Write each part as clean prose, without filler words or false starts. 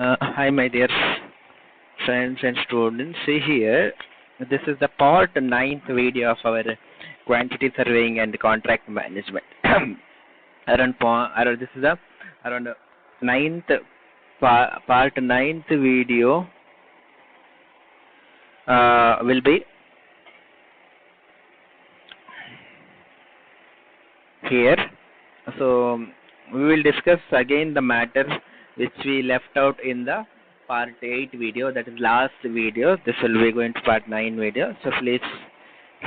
Hi, my dear friends and students. See here, this is the part 9th video of our quantity surveying and contract management. This is the around ninth part 9th video will be here. So we will discuss again the matter which we left out in the part 8 video, that is last video. This will be going to part 9 video, so please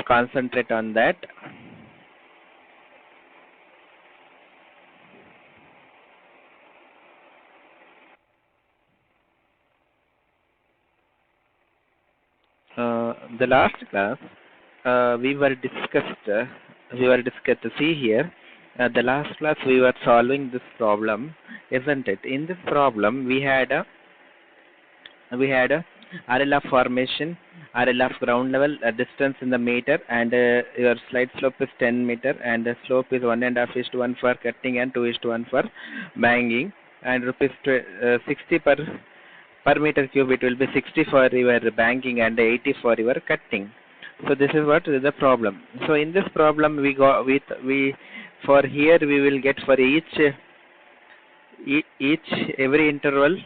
concentrate on that. The last class we were discussed. See here. The last class we were solving this problem, isn't it? In this problem, we had a RL of formation, RL of ground level, distance in the meter, and your slide slope is 10 meter, and the slope is 1.5:1 for cutting and 2:1 for banging, and rupees 60 per meter cube. It will be 60 for your banking and 80 for your cutting. So this is what is the problem. So in this problem we for here we will get for every interval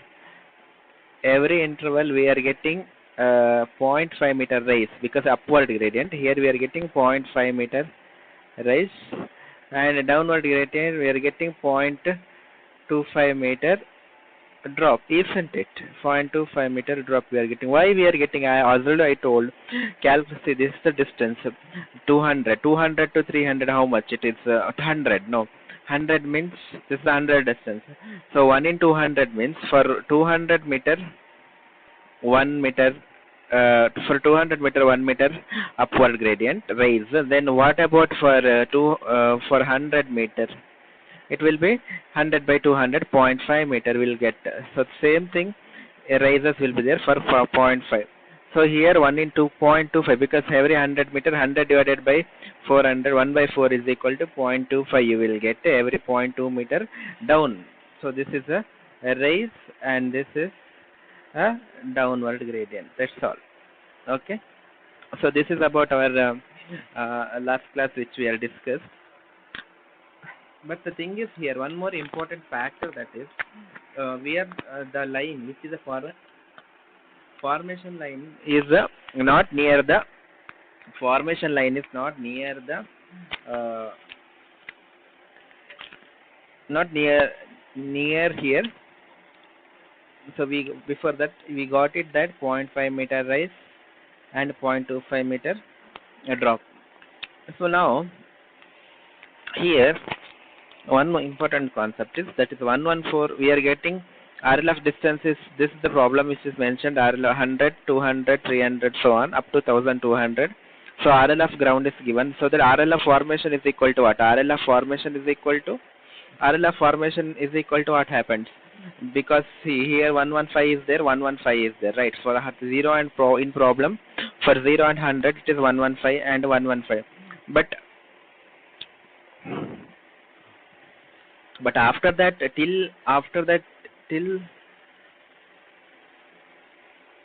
we are getting 0.5 meter rise, because upward gradient. Here we are getting 0.5 meter rise, and downward gradient we are getting 0.25 meter drop, isn't it? 0.25 meter drop we are getting. Why we are getting? I told, see, this is the distance, 200 to 300. How much it is? 100. No, 100 means this is the 100 distance. So 1 in 200 means for 200 meter 1 meter. For 200 meter 1 meter upward gradient rise. Then what about for 100 meter? It will be 100 by 200, 0.5 meter will get. So same thing, rises will be there for 0.5. So here 1 in 2.25, because every 100 meter, 100 divided by 400, 1 by 4 is equal to 0.25. You will get every 0.2 meter down. So this is a rise and this is a downward gradient. That's all. Okay. So this is about our last class which we have discussed. But the thing is here, one more important factor, that is where the line, which is a formation line, is not near the formation line, is not near the not near here. So before that we got it that 0.5 meter rise and 0.25 meter drop. So now here one more important concept is, that is 114. We are getting RL of distance is, this is the problem which is mentioned, RL 100, 200, 300, so on up to 1200. So RL of ground is given. So that RL of formation is equal to what? RL of formation is equal to what happens? Because see here 115 is there, 115 is there, right? For 0 and in problem, for 0 and 100 it is 115 and 115. But after that, till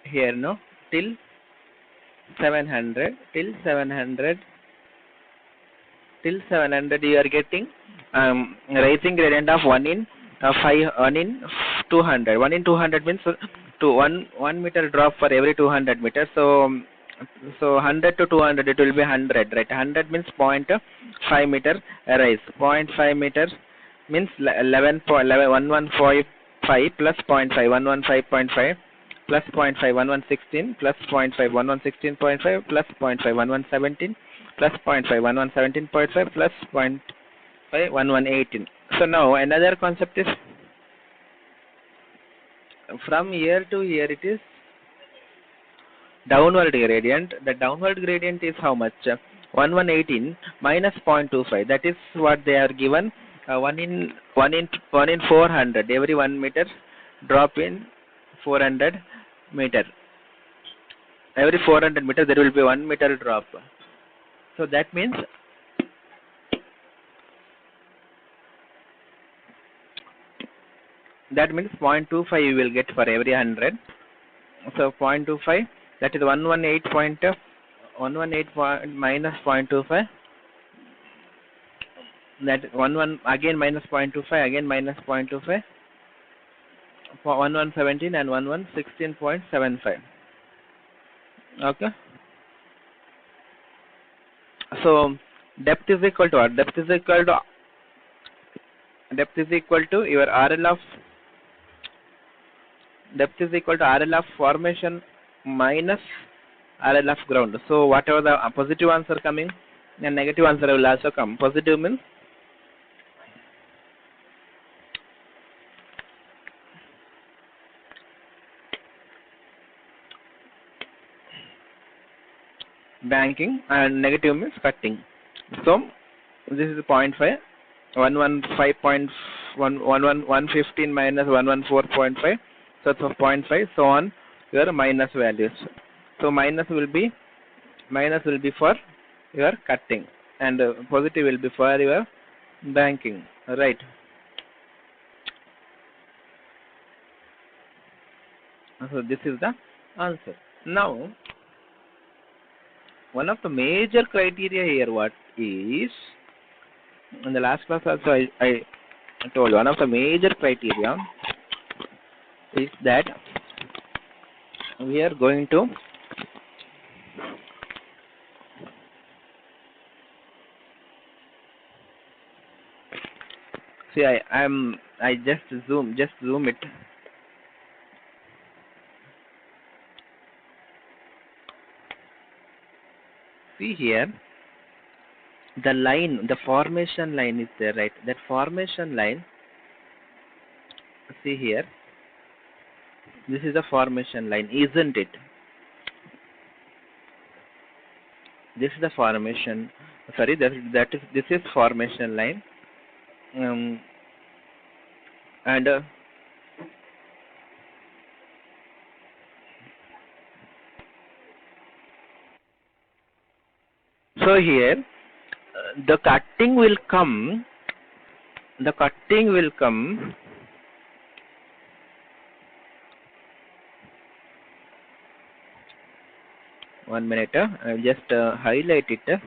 here, no, till 700 you are getting rising gradient of 1 in 200. 1 in 200 means to 1 meter drop for every 200 meters. So 100 to 200 it will be 100, right? 100 means 0.5 meter rise. 0.5 meters means 11.115 plus 0.5, 115.5 plus 0.5, 1116 plus 0.5, 1116.5 plus 0.5, 1117 plus 0.5, 1117.5 plus 0.5, 1118. So now another concept is, from year to year it is downward gradient. The downward gradient is how much? 1118 minus 0.25. That is what they are given. 1 in 400. Every 1 meter drop in 400 meter. Every 400 meter there will be 1 meter drop. So that means that means 0.25 you will get for every 100. So 0.25, that is 118 point minus 0.25, that 11 again minus 0.25, again minus 0.25, 1117 and 1116.75. Okay. So depth is equal to what? Depth is equal to your RL of formation minus RL of ground. So whatever the positive answer coming, and negative answer will also come. Positive means banking and negative means cutting. So this is 0.5, 115 minus 114.5, so it's 0.5, so on your minus values. So minus will be for your cutting, and positive will be for your banking, right? So this is the answer. Now one of the major criteria here, what is, in the last class also I told, one of the major criteria is that we are going to see, I just zoom it. See here, the line, the formation line is there, right? That formation line, see here, this is a formation line, isn't it? This is the formation, sorry, this is formation line, and so here the cutting will come. One minute, I'll just highlight it,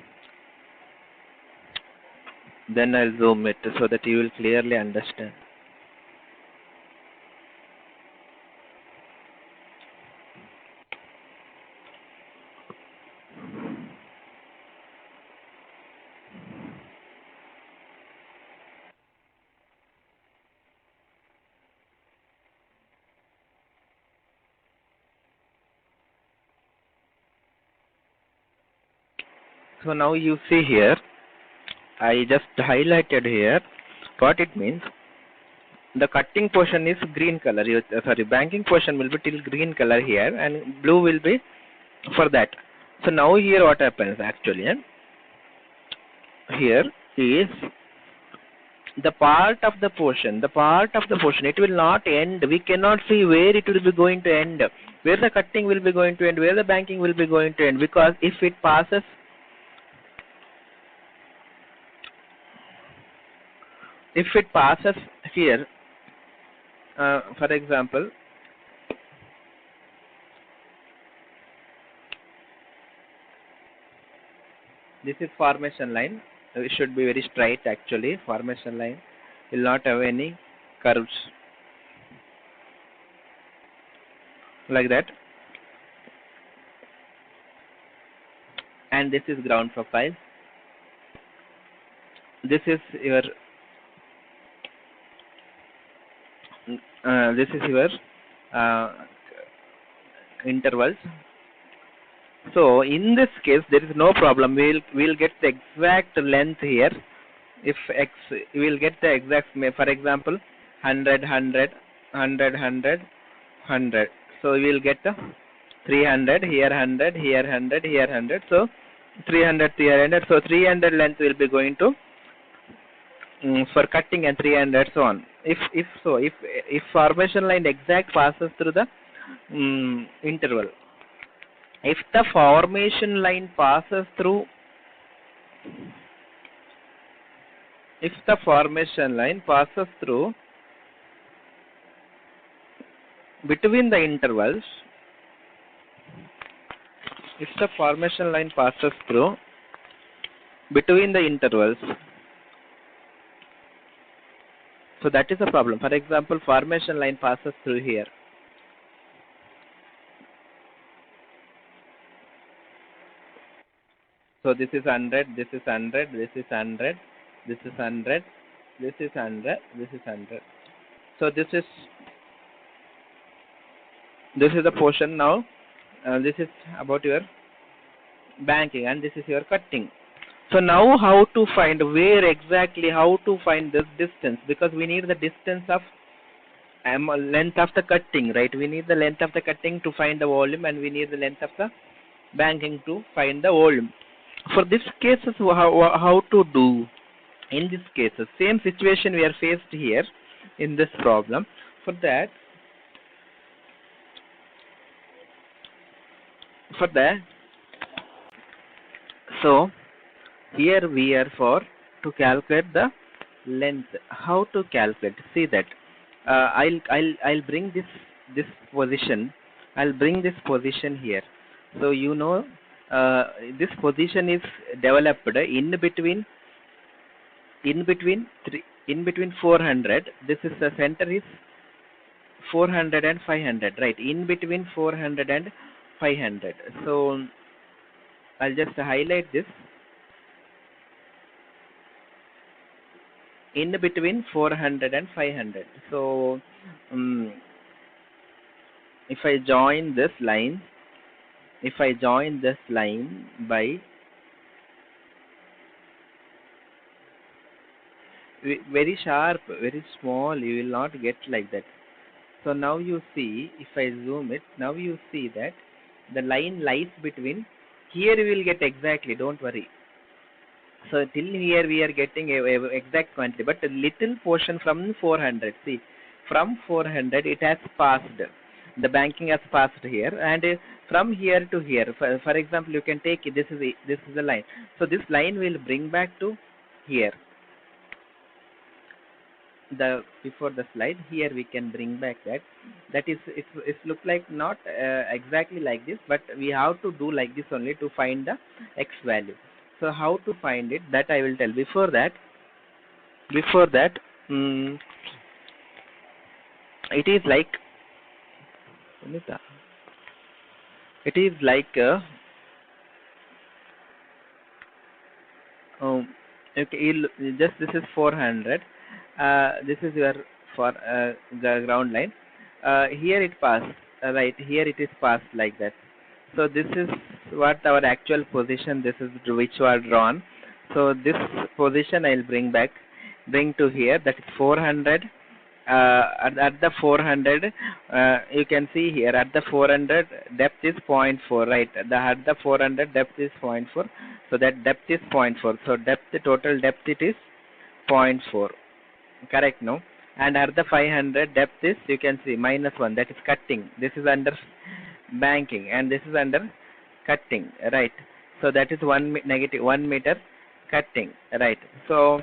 then I'll zoom it so that you will clearly understand. So now you see here, I just highlighted here what it means. The cutting portion is green color, banking portion will be till green color here, and blue will be for that. So now here what happens actually, here is the part of the portion, it will not end. We cannot see where it will be going to end, where the cutting will be going to end, where the banking will be going to end, because if it passes here, for example, this is formation line. It should be very straight actually. Formation line will not have any curves like that. And this is ground profile. This is your intervals. So in this case there is no problem. We'll get the exact length here. If x, we will get the exact, for example, 100, 100, 100, 100, 100. So we will get the 300 here, 100 here, 100 here, 100. So 300, 300. So 300 length will be going to for cutting, and 300 so on. If formation line exact passes through the interval, if the formation line passes through, between the intervals, if the formation line passes through between the intervals, so that is a problem. For example, formation line passes through here. So this is 100, this is 100, this is 100, this is 100, this is 100, this is 100. So this is the portion now. This is about your banking, and this is your cutting. So now how to find where exactly, how to find this distance, because we need the distance of length of the cutting, right? We need the length of the cutting to find the volume, and we need the length of the banking to find the volume. For this cases, how to do? In this cases, same situation we are faced here in this problem. For that, so here we are for to calculate the length. How to calculate? See that I'll bring this position. I'll bring this position here. So you know this position is developed in between 400. This is the center is 400 and 500, right? In between 400 and 500. So I'll just highlight this. In between 400 and 500. So if I join this line by very sharp, very small, you will not get like that. So now you see, if I zoom it, now you see that the line lies between. Here you will get exactly, don't worry. So till here we are getting a exact quantity, but a little portion from 400. See, from 400 it has passed. The banking has passed here, and from here to here. For example, you can take this is the line. So this line will bring back to here. Before the slide here we can bring back that is it look like not exactly like this, but we have to do like this only to find the x value. So how to find it, that I will tell. Before that it is like okay, just this is 400. This is your for the ground line. Here it passed, right? Here it is passed like that. So this is what our actual position. This is which was drawn. So this position I will bring to here. That is 400. At the 400, you can see here at the 400 depth is 0.4, right? At the 400 depth is 0.4. So that depth is 0.4. So total depth it is 0.4. Correct, no? And at the 500 depth is, you can see, -1, that is cutting. This is under banking, and this is under cutting, right? So that is -1 meter cutting, right? So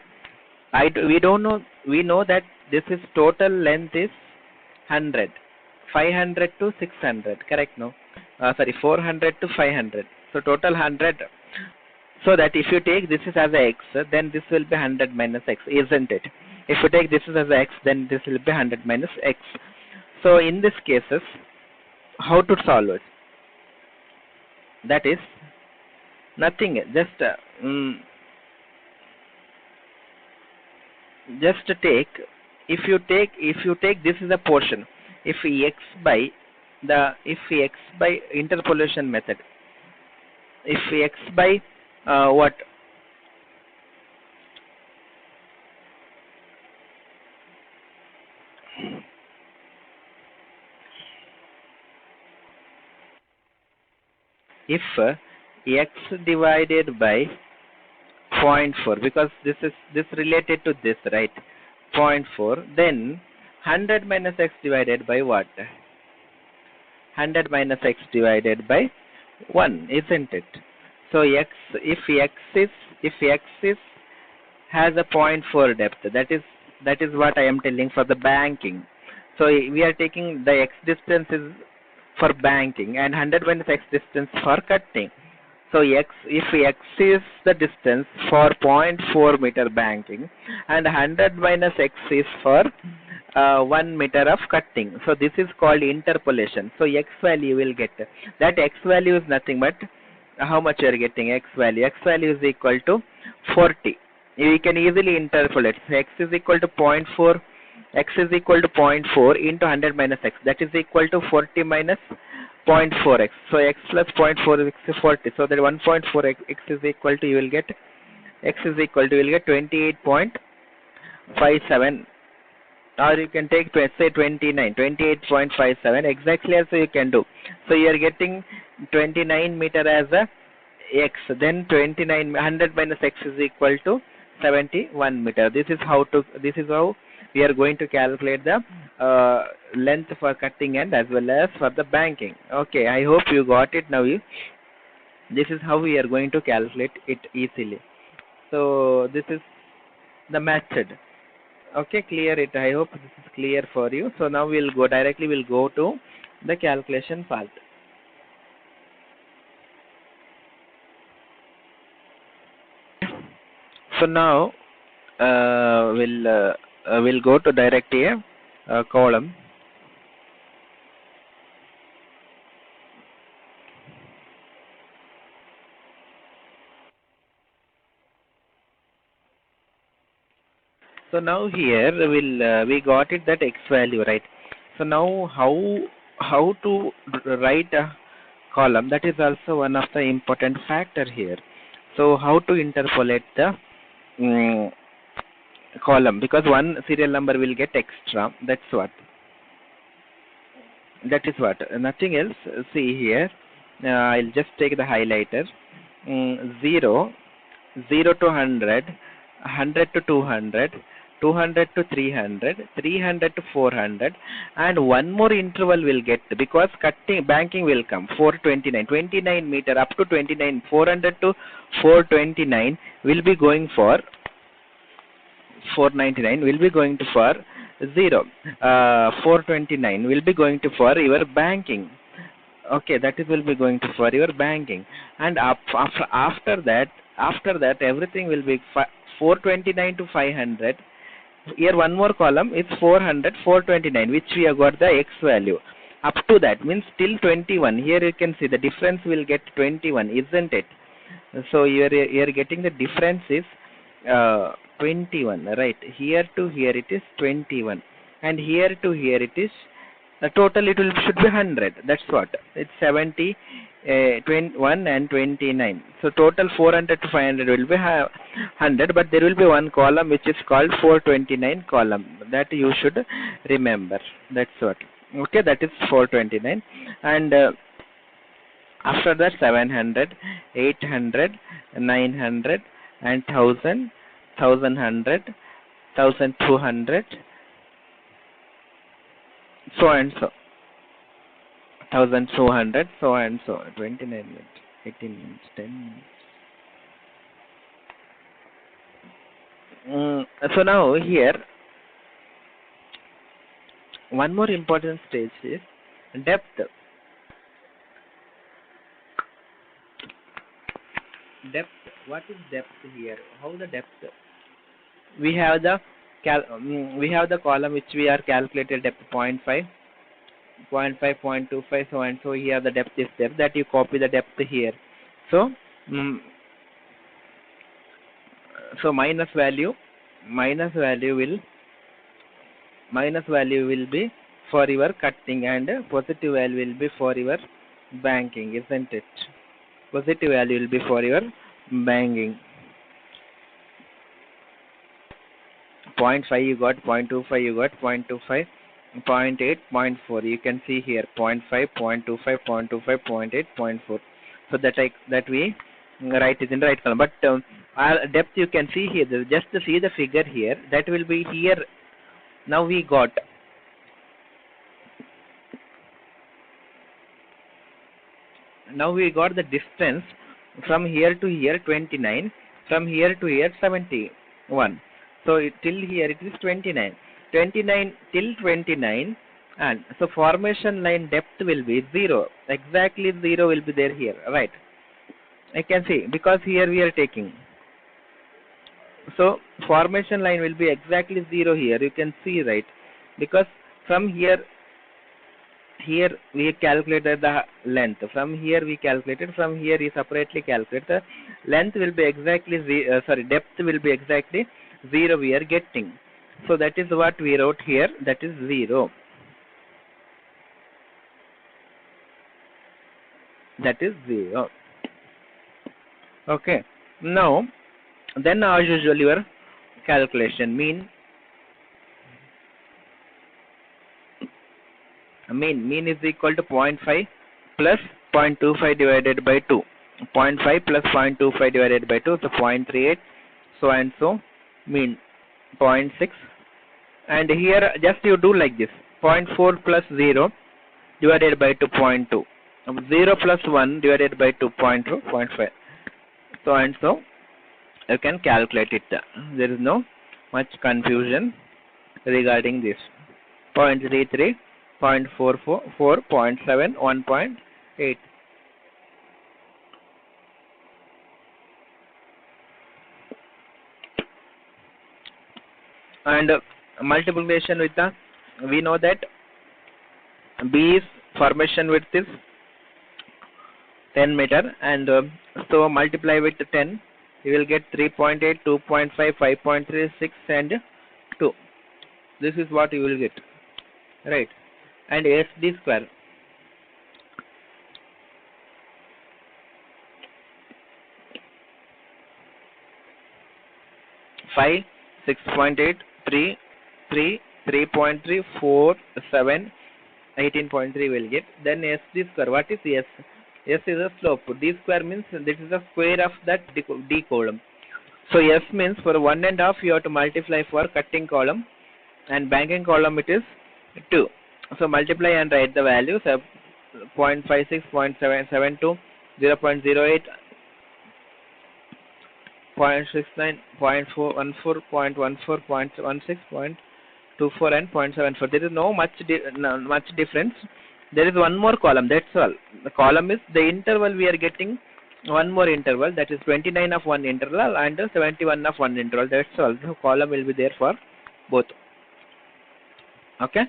we don't know. We know that this is total length is 100, 500 to 600. Correct, no? 400 to 500. So total 100. So that if you take this is as a x, then this will be 100 minus x, isn't it? If you take this as x, then this will be 100 minus x. So in this cases, how to solve it? That is nothing. Just take. If you take this is a portion. If x by interpolation method. If x by what? If x divided by 0.4, because this related to this, right? 0.4, then 100 minus x divided by what? 100 minus x divided by 1, isn't it? So if x has a 0.4 depth, that is what I am telling for the banking. So we are taking the x distance is for banking and 100 minus x distance for cutting. So if x is the distance for 0.4 meter banking and 100 minus x is for 1 meter of cutting. So this is called interpolation. So x value will get, that x value is nothing but how much you are getting x value. X value is equal to 40. We can easily interpolate. So x is equal to 0.4. X is equal to 0.4 into 100 minus x. That is equal to 40 minus 0.4x. So x plus 0.4 x is 40. So that 1.4 x is equal to, you will get, x is equal to, you will get 28.57, or you can take, say 28.57 exactly also you can do. So you are getting 29 meter as a x, then 100 minus x is equal to 71 meter. This is how we are going to calculate the length for cutting and as well as for the banking. Okay, I hope you got it now. This is how we are going to calculate it easily. So this is the method. Okay, clear it. I hope this is clear for you. So now we'll go to the calculation part. So now we'll go to direct a column. So now here we got it, that x value, right? So now how to write a column, that is also one of the important factor here. So how to interpolate the column, because one serial number will get extra. That's what. That is what. Nothing else. See here. I'll just take the highlighter. 0, 0 to 100, 100 to 200, 200 to 300, 300 to 400, and one more interval will get, because banking will come 429, 29 meter up to 29, 400 to 429 will be going for 499 will be going to for 0. 429 will be going to for your banking. Okay, that is will be going to for your banking, and after that everything will be 429 to 500. Here one more column is 400, 429, which we have got the x value. Up to that means till 21. Here you can see the difference will get 21, isn't it? So you are getting the difference is 21, right? Here to here it is 21, and here to here it is the total. It should be 100. That's what. It's 70, 21 and 29. So total 400 to 500 will be 100, but there will be one column which is called 429 column. That you should remember. That's what. Okay, that is 429, and after that 700, 800, 900, and 1000, 1100, 1200, so and so. 1200, so and so. 29 minutes, 18 minutes, 10 minutes. So now here, one more important stage is depth. Depth. What is depth here? How the depth? We have the column which we are calculated depth 0.5, 0.5, 0.25, so and so. Here the depth is there. That you copy the depth here. So minus value will be for your cutting, and positive value will be for your banking, isn't it? Positive value will be for your banking. 0.5 you got, 0.25 you got, 0.25, 0.8, 0.4. You can see here 0.5, 0.25, 0.25, 0.8, 0.4. So that we write it in the right column. But depth you can see here. Just to see the figure here, that will be here. Now we got the distance from here to here 29, from here to here 71. So till here it is 29. 29 till 29, and so formation line depth will be 0. Exactly 0 will be there here, right? I can see because here we are taking. So formation line will be exactly 0 here. You can see, right? Because from here we calculated the length. From here we calculated. From here we separately calculate. The length will be exactly depth will be exactly 0 we are getting. So that is what we wrote here. That is 0. That is 0. Okay. Now, then as usual your calculation mean is equal to 0.5 plus 0.25 divided by 2. 0.5 plus 0.25 divided by 2, so 0.38. So and so mean 0.6. And here just you do like this. 0.4 plus 0 divided by 2, 0.2. 0 plus 1 divided by 2, 0.2, 0.5. So and so you can calculate it. There is no much confusion regarding this. 0.33, 0.44, 0.7, 1.8. And multiplication with the, we know that B is formation width is 10 meter, and so multiply with 10, you will get 3.8, 2.5, 5.3, 6 and 2. This is what you will get, right? And SD square, 5, 6.8, 3, 3.3, 4, 7, 18.3 will get. Then SD square, what is S? S is a slope. D square means this is the square of that D column. So S means for 1.5 you have to multiply for cutting column, and banking column it is 2. So multiply and write the values. 0.56, 0.772, 0.08, 0.69, 0.414, 0.14, 0.16, 0.24 and 0.74. There is no much difference. There is one more column, that's all. The column is the interval we are getting, one more interval, that is 29 of one interval and 71 of one interval, that's all. The column will be there for both. Okay.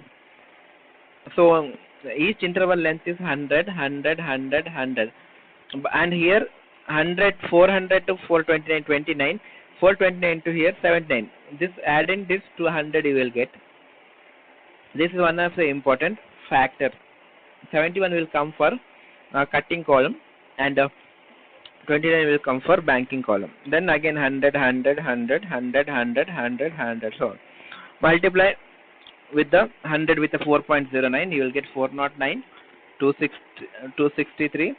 So each interval length is 100, 100, 100, 100. And here 100, 400 to 429, 29, 429 to here 79. This adding this to 100 you will get. This is one of the important factor. 71 will come for cutting column, and 29 will come for banking column. Then again 100, 100, 100, 100, 100, 100, 100. So multiply with the 100 with the 4.09, you will get 409, 263,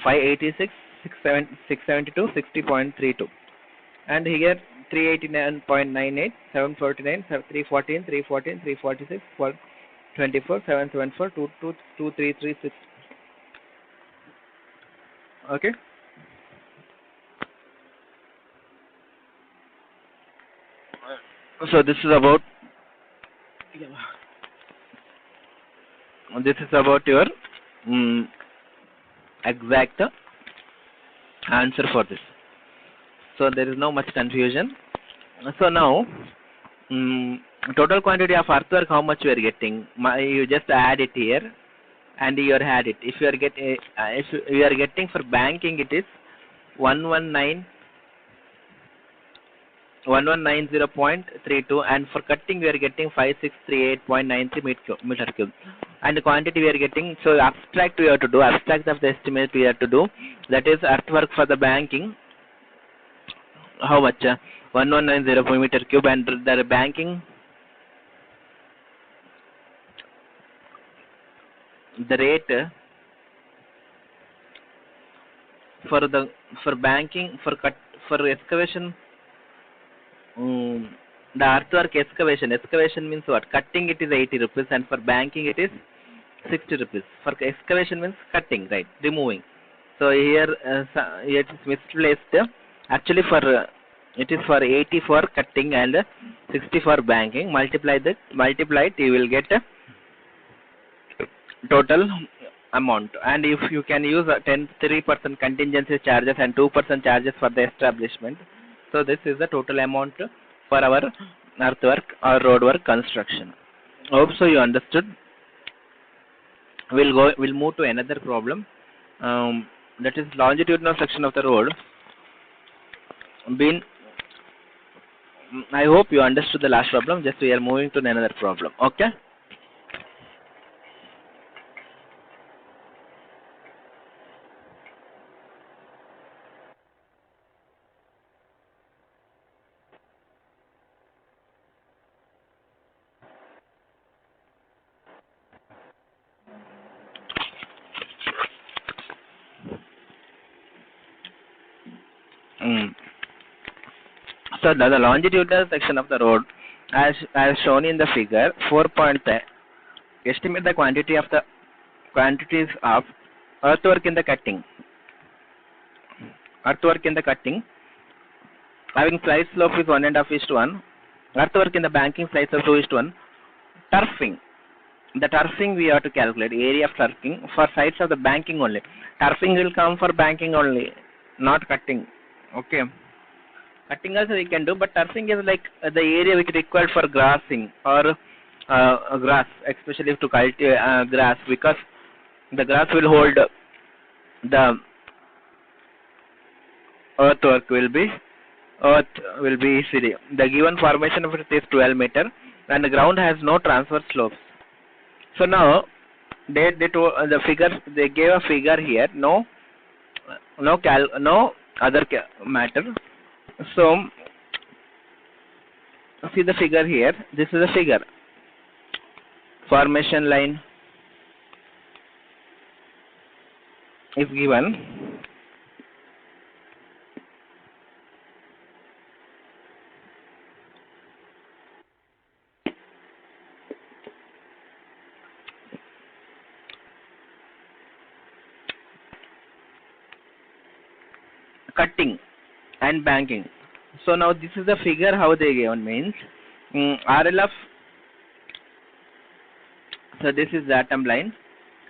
586, 672, 60.32. And here 389.98, 749, 314, 314, 346, 424, 774, 2336. Okay. So this is about your exact answer for this. So there is no much confusion. So now total quantity of earthwork, how much you are getting? You just add it here and you add it. If you are getting for banking, it is 1190.32, and for cutting we are getting 5638.93 meter cube. And the quantity we are getting, so abstract we have to do, abstract of the estimate we have to do, that is earthwork for the banking, how much? 1190 meter cube, and the banking, the rate for banking, for excavation, the earthwork excavation means what? Cutting it is 80 rupees, and for banking it is 60 rupees. For excavation means cutting, right? Removing. So here it is misplaced. Actually for It is for 80 for cutting and 60 for banking. Multiply it, you will get a total amount. And if you can use 3% contingency charges and 2% charges for the establishment, so this is the total amount for our earthwork or roadwork construction. Hope so you understood. We'll move to another problem. That is longitudinal section of the road. I hope you understood the last problem. Just we are moving to another problem. Okay. So the longitudinal section of the road, as shown in the figure 4.10, estimate the quantities of earthwork in the cutting. Earthwork in the cutting, having slice slope is 1.5:1. Earthwork in the banking slice of 2:1. Turfing. The turfing we have to calculate area of turfing for sides of the banking only. Turfing will come for banking only, not cutting. Okay. Cutting also we can do, but turfing is like the area which is required for grassing or grass, especially to cultivate grass, because the grass will hold the earth will be easily. The given formation of it is 12 meter and the ground has no transverse slopes. So now they told the figure, they gave a figure here, no other matter. So see the figure here. This is a figure. Formation line is given. Cutting and banking. So now this is the figure how they given means RLF. So this is the atom line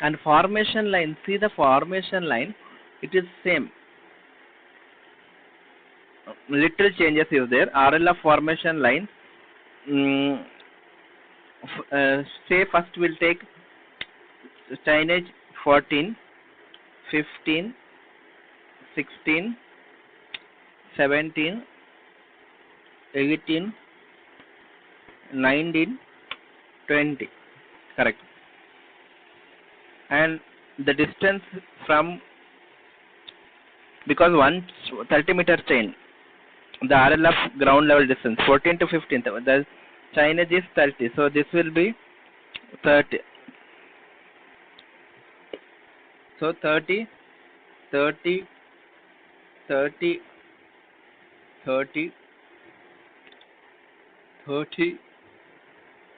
and formation line. See the formation line, it is same. Little changes is there. RLF formation line. Say first we'll take steinage 14, 15, 16, 17, 18, 19, 20. Correct. And the distance from, because 30 meter chain, the RLF ground level distance 14 to 15, the steinage is 30, so this will be 30. So 30, 30, 30, 30, 30,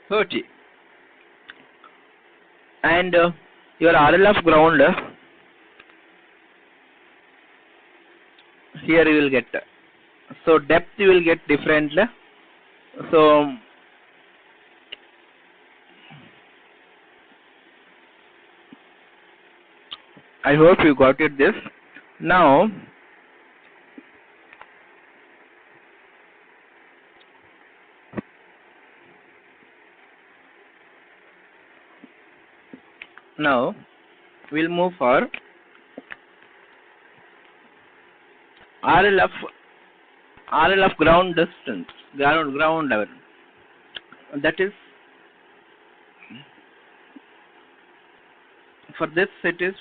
30. And your RLF ground, here you will get. So depth you will get different. So I hope you got it this. Now we'll move for RLF ground distance, ground level. That is, for this it is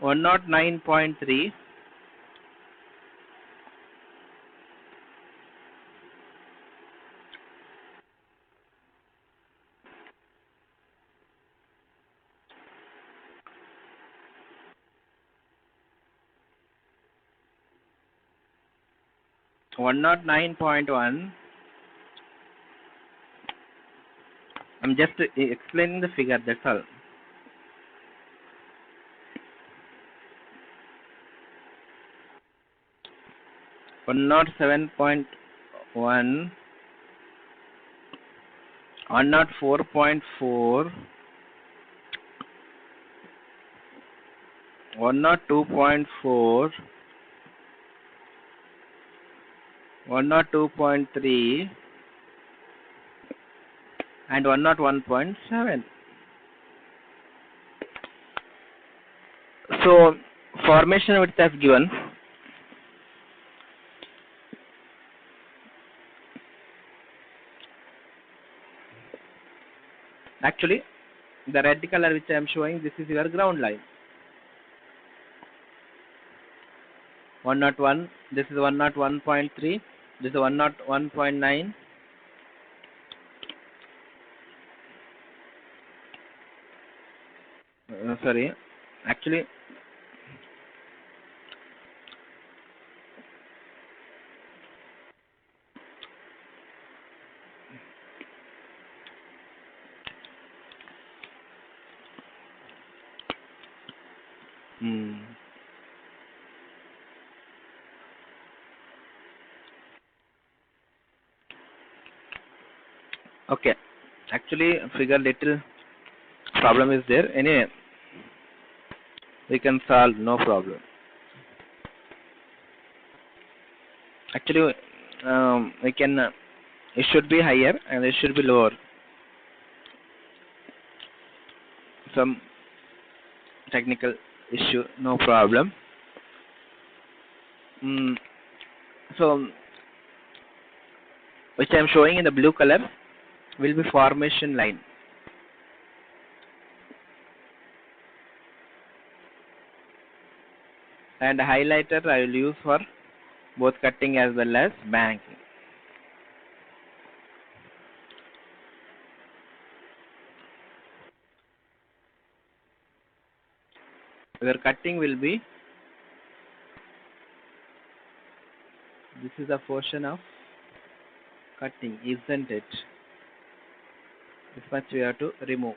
109.3 . One not 9.1. I'm just explaining the figure, that's all. 107.1, 104.4, 102.4, 102.3 and 101.7. So formation width as given. Actually, the red color which I am showing, this is your ground line. 101, this is 101.3, this is 101.9. Sorry, actually okay, actually figure little problem is there. Anyway, we can solve, no problem. Actually, we can it should be higher and it should be lower. Some technical issue, no problem. So which I am showing in the blue color will be formation line. And highlighter I will use for both cutting as well as banking. Your cutting will be, this is a portion of cutting, isn't it? This much we have to remove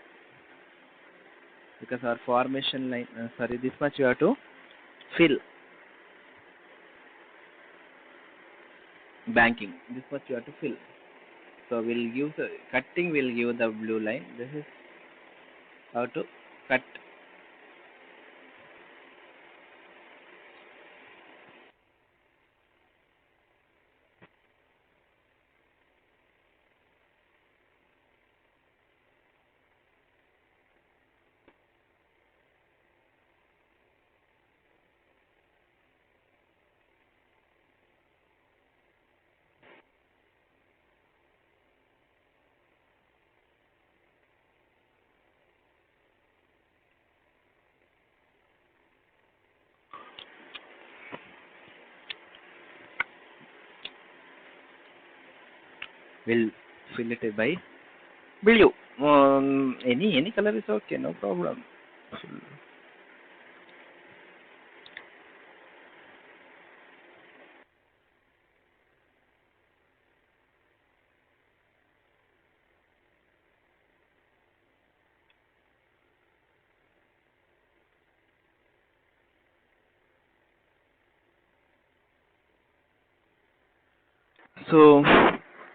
because our formation line, this much you have to fill. Banking, this much you have to fill. So we'll give the cutting, will give the blue line. This is how to cut. We'll fill it by blue. Any color is okay, no problem. So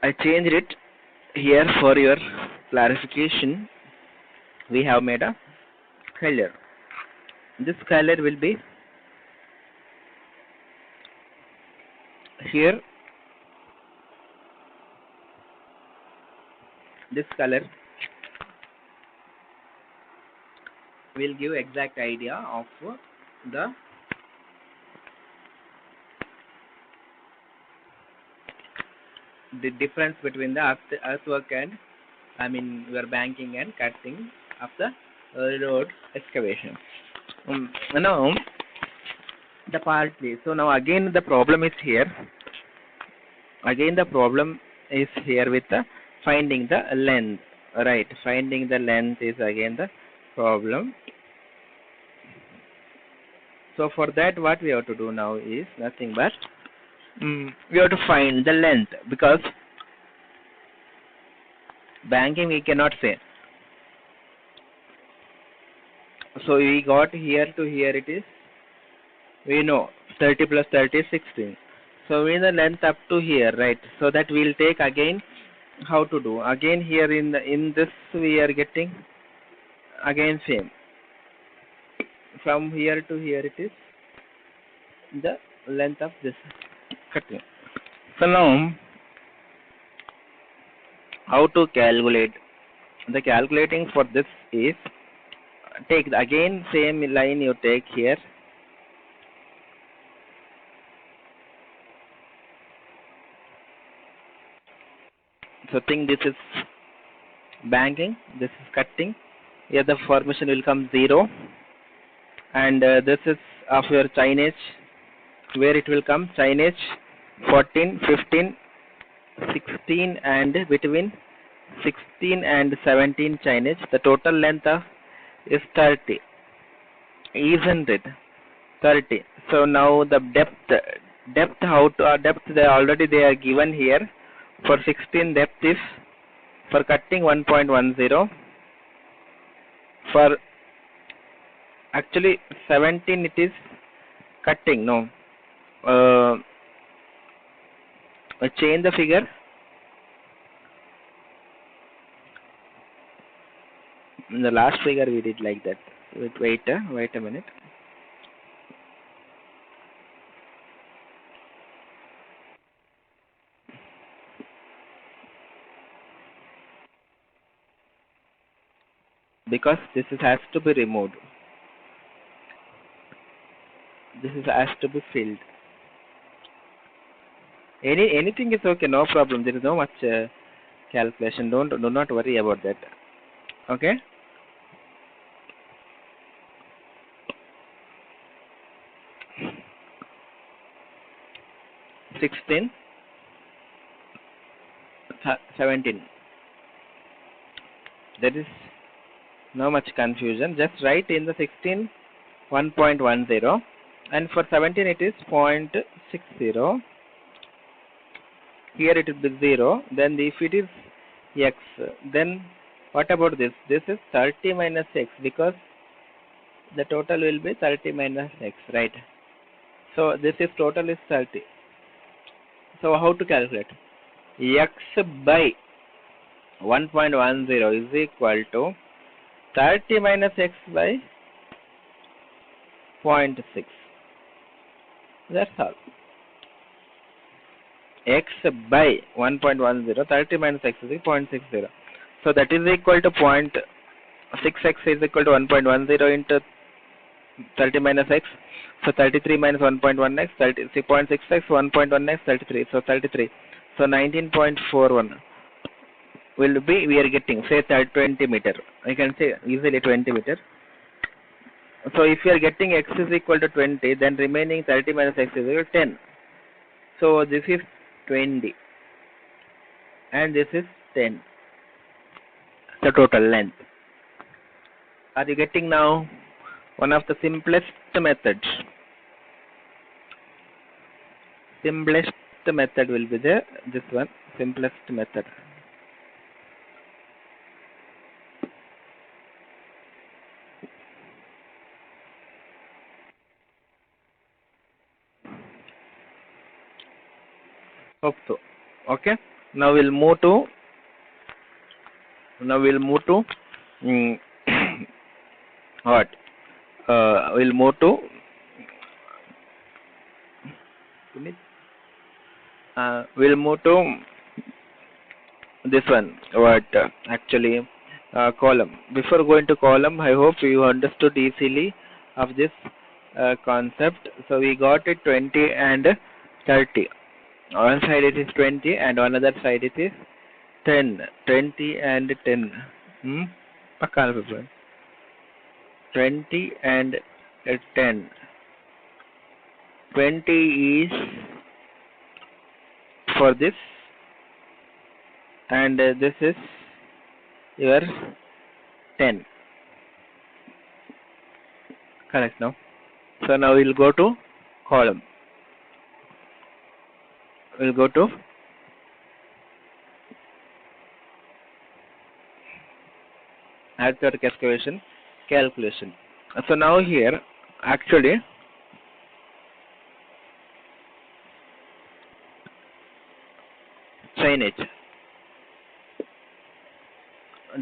I changed it here for your clarification. We have made a color. This color will be here. This color will give exact idea of the difference between the earthwork and your banking and cutting of the road excavation. Now the part B. So now again the problem is here. Again the problem is here with the finding the length. Right, finding the length is again the problem. So for that, what we have to do now is nothing but we have to find the length, because banking we cannot say. So we got here to here, it is, we know 30 plus 30 is 16. So we the length up to here, right? So that we'll take again how to do. Again here in this we are getting again same. From here to here it is the length of this cutting. So now how to calculate? The calculating for this is take again same line you take here. So think this is banking, this is cutting. Here the formation will come 0, and this is of your Chinese, where it will come Chinese 14, 15, 16, and between 16 and 17 Chinese. The total length of is 30, isn't it? 30. So now the depth how to depth they already they are given here. For 16 depth is for cutting 1.10. For actually 17 it is cutting. No, change the figure. In the last figure we did like that. Wait a minute. Because this has to be removed. This has to be filled. Anything is okay, no problem. There is no much calculation. Do not worry about that. Okay. (16), 17. There is no much confusion. Just write in the 16 1.10, and for 17 it is 0.60. Here it will be 0. Then if it is x, then what about this? This is 30 minus x, because the total will be 30 minus x, right? So this is total is 30. So how to calculate? X by 1.10 is equal to 30 minus x by 0.6. That's all. X by 1.10, 30 minus x is 0.60. So that is equal to 0.6x is equal to 1.10 into 30 minus x. So 33 minus 1.1x, 0.6x, 1.1x, 33. So 33. So 19.41 will be, we are getting, say 20 meter. I can say easily 20 meter. So if you are getting x is equal to 20, then remaining 30 minus x is equal to 10. So this is 20 and this is 10. The total length. Are you getting now? One of the simplest methods. Simplest method will be this one. Simplest method. Hope so. Okay. Now we'll move to. What? We'll move to. We'll move to this one. What? Actually, column. Before going to column, I hope you understood easily of this concept. So we got it 20 and 30. One side it is 20 and on other side it is 10. 20 and 10. 20 and 10. 20 is for this, and this is your 10. Correct now. So now we'll go to column. We'll go to add to excavation calculation. So now here actually drainage?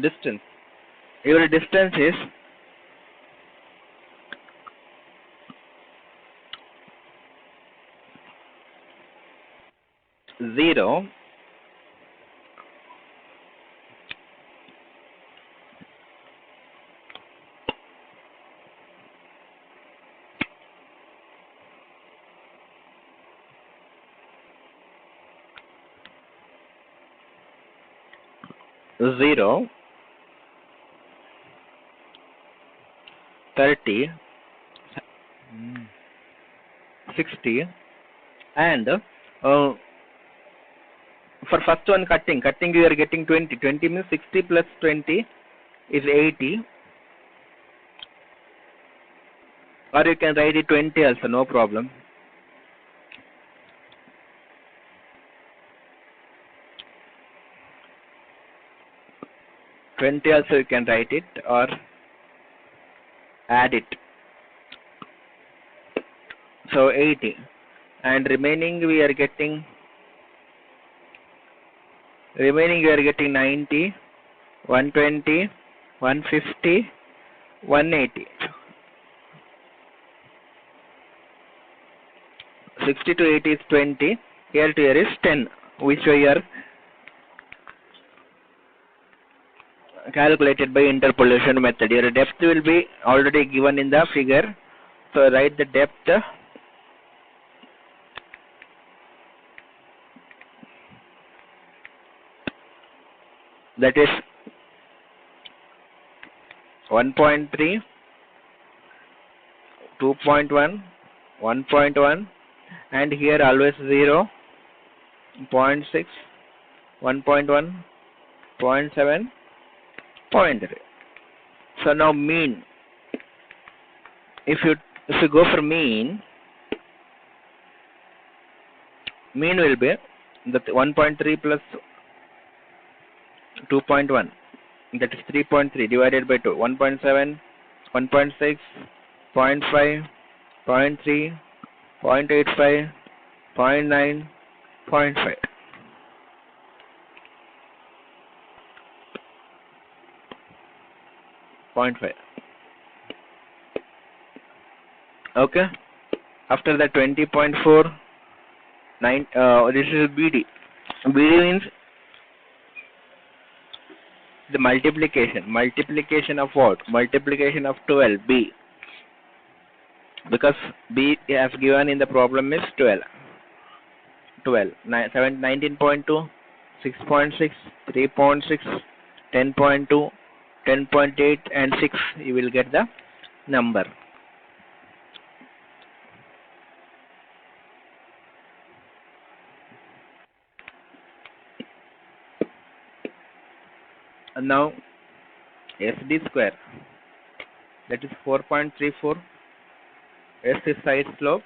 Distance. Your distance is 0 0 30 60 and for first one cutting you are getting 20 means 60 plus 20 is 80, or you can write it 20 also, no problem. Also you can write it or add it. So 80 and remaining we are getting 90, 120, 150, 180. 60 to 80 is 20. Here to here is 10, which we are calculated by interpolation method. Your depth will be already given in the figure. So write the depth. That is 1.3, 2.1, 1.1, and here always 0, 0.6, 1.1, 0.7, 0.3. So now mean. If you go for mean will be the 1.3 plus 2.1, that is 3.3 divided by 2, 1.7, 1.6, 0.5, 0.3, 0.85, 0.9, 0.5. Okay. After that 20.4, 9. This is BD. BD means the multiplication of what? Multiplication of 12, B, because B as given in the problem is 12, 19.2, 6.6, 3.6, 10.2, 10.8 and 6. You will get the number. And now SD square, that is 4.34. S is side slope,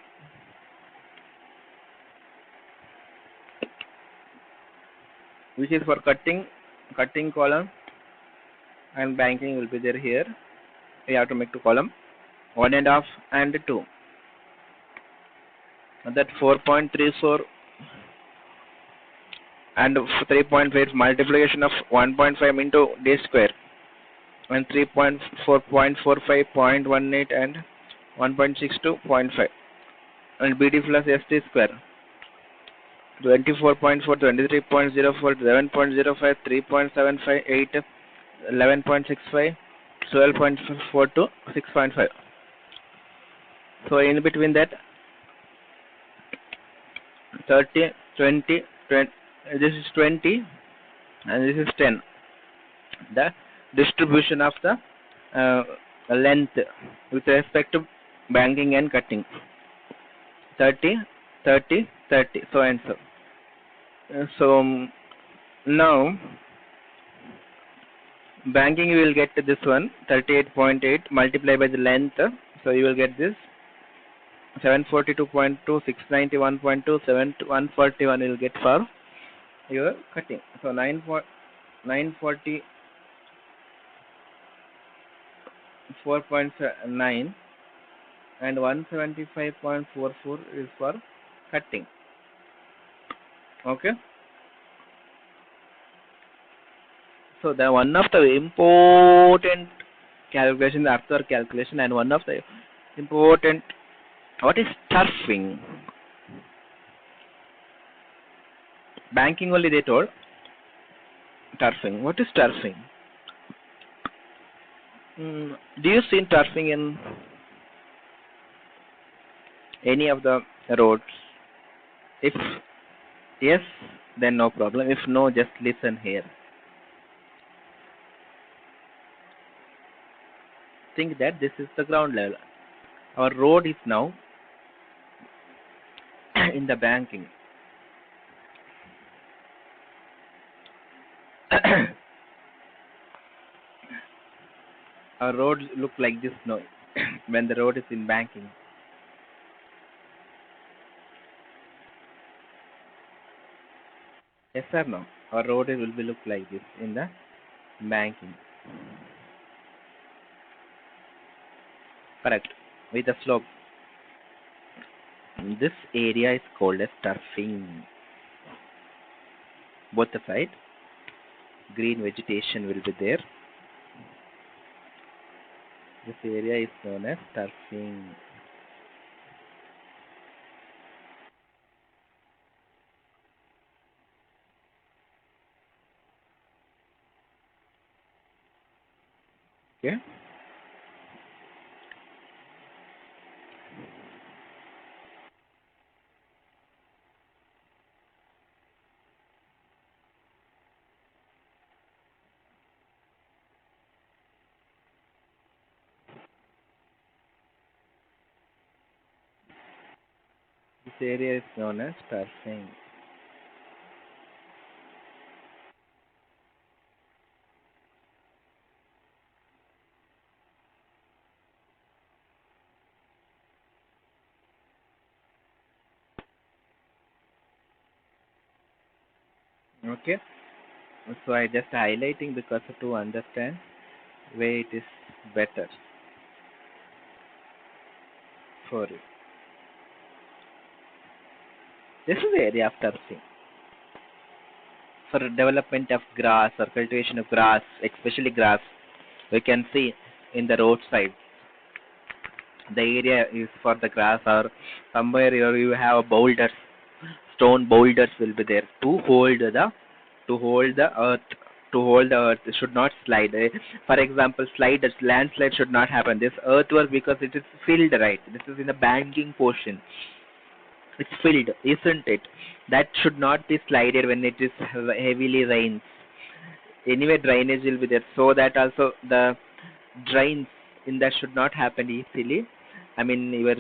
which is for cutting column, and banking will be there here. We have to make 2 column, 1.5 and 2. And that 4.34 and 3.5 multiplication of 1.5 into D square, and 3.4, 0.45, 0.18 and 1.62, 0.5, and BD plus ST square, 24.4, 23.04, 11.05, 3.75, 8, 11.65, 12.42, 6.5. So in between that 30, 20, 20, this is 20 and this is 10. The distribution of the length with respect to banking and cutting. 30, 30, 30, so and so. So now banking you will get this one, 38.8 multiplied by the length, so you will get this 742.2, 691.2, 141 you will get for your cutting. So 944.9 and 175.44 is for cutting. Okay. So the one of the important calculation, the earthwork calculation, and one of the important, what is turfing? Banking only they told. Turfing. What is turfing? Do you see turfing in any of the roads? If yes, then no problem. If no, just listen here. Think that this is the ground level. Our road is now in the banking. Our road look like this now when the road is in banking. Yes or no? Our road will be look like this in the banking. Correct. With a slope. This area is called as turfing. Both the side. Green vegetation will be there. This area is known as turfing. Okay. This area is known as turfing. Okay. So I just highlighting because to understand where it is better for you. This is the area of turfing. For development of grass or cultivation of grass, especially grass, we can see in the roadside. The area is for the grass, or somewhere you have boulders, stone boulders will be there to hold the earth. To hold the earth, it should not slide. For example, sliders, landslide should not happen. This earthwork, because it is filled, right? This is in the banking portion. It's filled, isn't it? That should not be slided when it is heavily rains. Anyway, drainage will be there, so that also the drains in that should not happen easily. I mean, your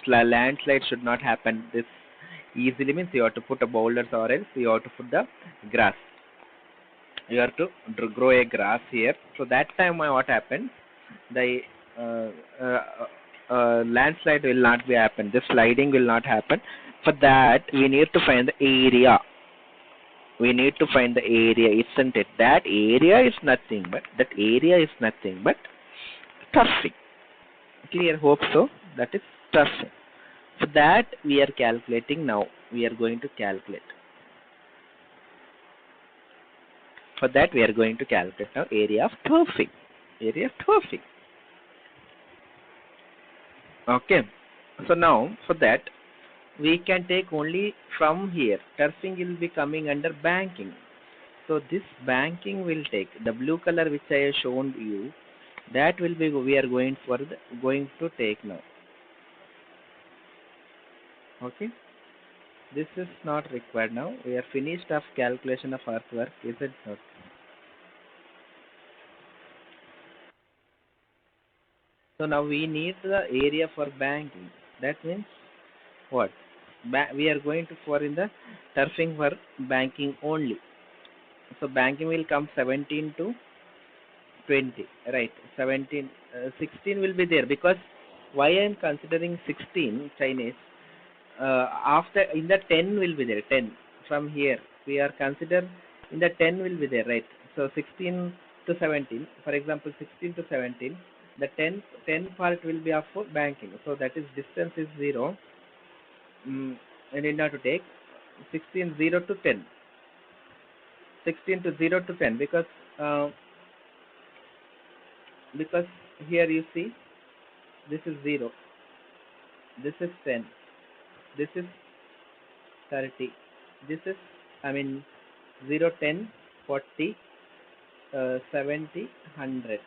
landslide should not happen this easily. Means you have to put a boulders, or else you have to put the grass. You have to grow a grass here. So that time what happens? The uh, uh, landslide will not be happen. The sliding will not happen. For that, we need to find the area. We need to find the area, isn't it? That area is nothing but turfing. Clear? Hope so. That is turfing. For that, we are calculating now. We are going to calculate. For that, we are going to calculate now area of turfing. Area of turfing. Okay. So now, for that, we can take only from here. Turfing will be coming under banking. So this banking will take the blue color which I have shown you. That will be we are going to take now. Okay. This is not required now. We are finished of calculation of earthwork. Is it not? So now we need the area for banking. That means what? We are going to for in the turfing for banking only. So banking will come 17 to 20, right? 17, 16 will be there, because why I am considering 16 Chinese. After in the 10 will be there. 10 from here we are consider in the 10 will be there, right? So 16 to 17. For example, 16 to 17. The 10 part will be of banking. So that is distance is 0. I need not to take 16 0 to 10. 16 to 0 to 10 because here you see this is 0, this is 10, this is 30, this is, I mean, 0, 10, 40, 70, 100,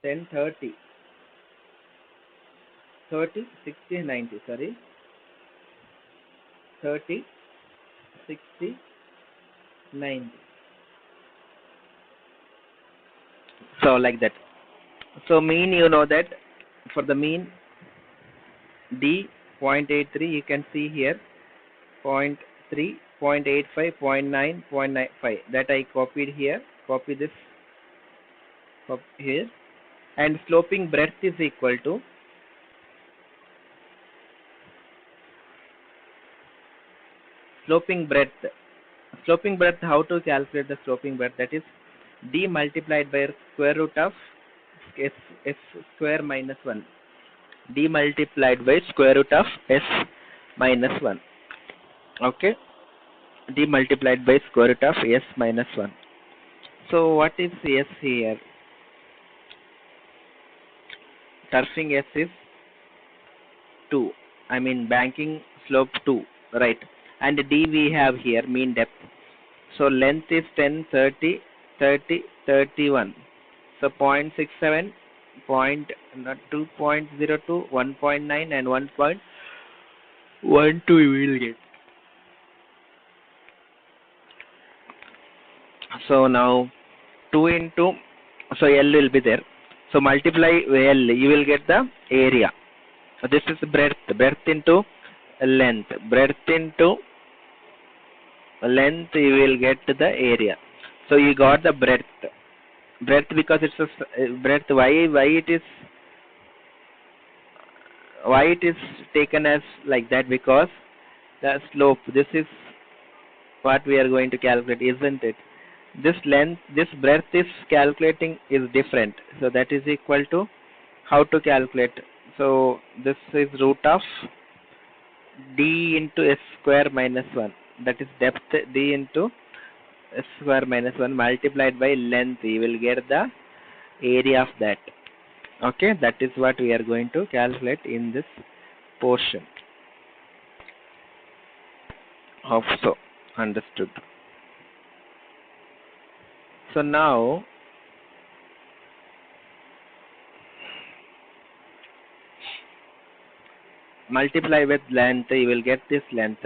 10, 30, 30, 60, 90, sorry, 30, 60, 90. So like that. So mean, you know that for the mean D 0.83, you can see here 0.3, 0.85, 0.9, 0.95. That I copied here. Copy this here. And sloping breadth is equal to sloping breadth. Sloping breadth, how to calculate the sloping breadth? That is D multiplied by square root of s square minus 1. D multiplied by square root of s minus 1. Okay. D multiplied by square root of s minus 1. So what is s here? Turfing s is 2. I mean banking slope 2. Right. And D we have here mean depth. So length is 10, 30, 30, 31. So 0.67, 2.02, 1.9 and 1.12 we will get. So now 2 into, so L will be there. So multiply L, you will get the area. This is breadth into length. Breadth into length, you will get the area. So you got the breadth. Breadth because it's a breadth. Why it is taken as like that? Because the slope. This is what we are going to calculate, isn't it? This length, this breadth is calculating is different. So that is equal to how to calculate. So this is root of D into s square minus 1. That is depth D into s square minus 1 multiplied by length. You will get the area of that. Okay, that is what we are going to calculate in this portion. Hope so. Understood. So now multiply with length, you will get this length.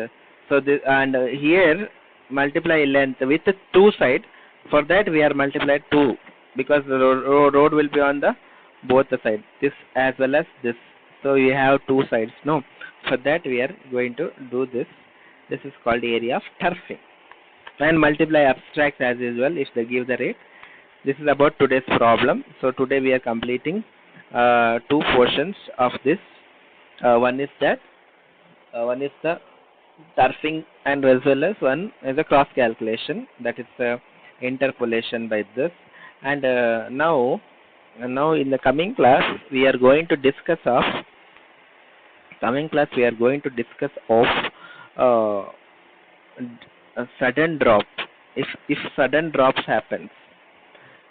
So this, and here multiply length with 2 side. For that we are multiplied 2 because the road will be on the both the sides, this as well as this. So you have 2 sides. No, for that we are going to do this. This is called area of turfing. And multiply abstracts as usual if they give the rate. This is about today's problem. So today we are completing 2 portions of this. One is the turfing, and as well as one is a cross calculation, that is interpolation by this. And now in the coming class we are going to discuss of a sudden drop. If sudden drops happens.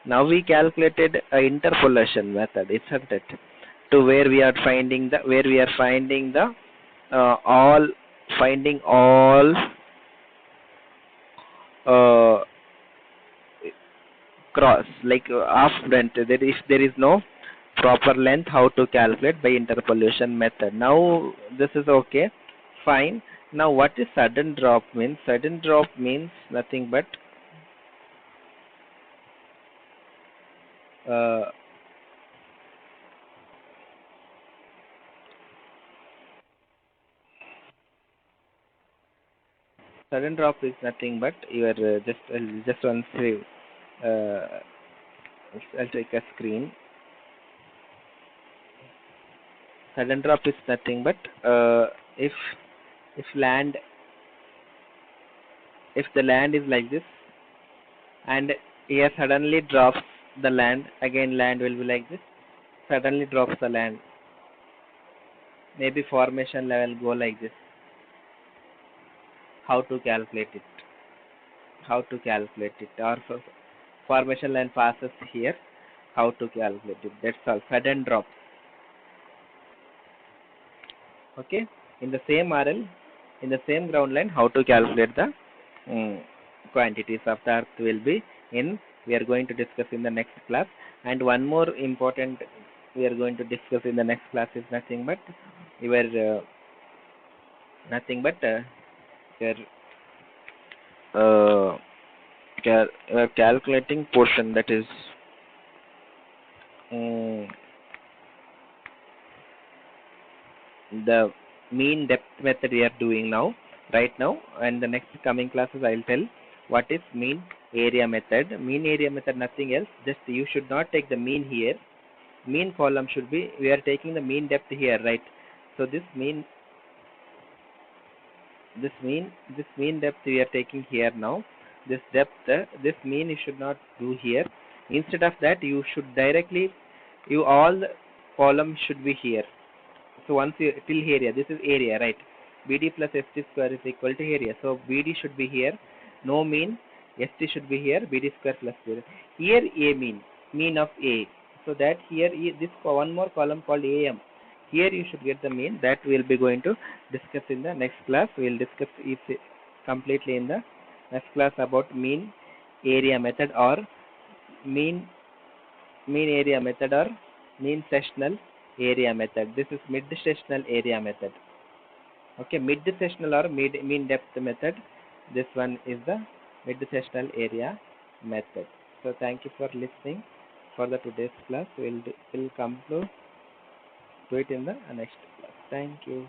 Now we calculated a interpolation method, isn't it? To where we are finding the all cross, like half length. If there is no proper length, how to calculate by interpolation method. Now this is okay, fine. Now what is sudden drop means? Sudden drop means nothing but sudden drop is nothing but your just one save. I'll take a screen. Sudden drop is nothing but if the land is like this, and here suddenly drops the land, again land will be like this, suddenly drops the land, maybe formation level go like this. how to calculate it, or formation line passes here, how to calculate it. That's all. Sudden drop. Okay, in the same RL, in the same ground line, how to calculate the quantities of the earth will be in, we are going to discuss in the next class. And one more important we are going to discuss in the next class is nothing but your your calculating portion, that is the mean depth method we are doing now, right now. And the next coming classes I will tell what is mean area method. Mean area method nothing else, just you should not take the mean here. Mean column should be, we are taking the mean depth here, right? So this mean depth we are taking here now. This depth, this mean you should not do here. Instead of that, you should directly, all columns should be here. So once you till area, this is area, right? BD plus ST square is equal to area. So BD should be here. No mean. ST should be here. BD square plus 0. Here A mean of A. So that here this one more column called AM. Here you should get the mean. That we will be going to discuss in the next class. We will discuss it completely in the next class about mean area method, or mean area method, or mean sectional area method. This is mid sectional area method. Okay, mid sectional or mean depth method. This one is the mid sectional area method. So thank you for listening for the today's class. We'll come to it in the next class. Thank you.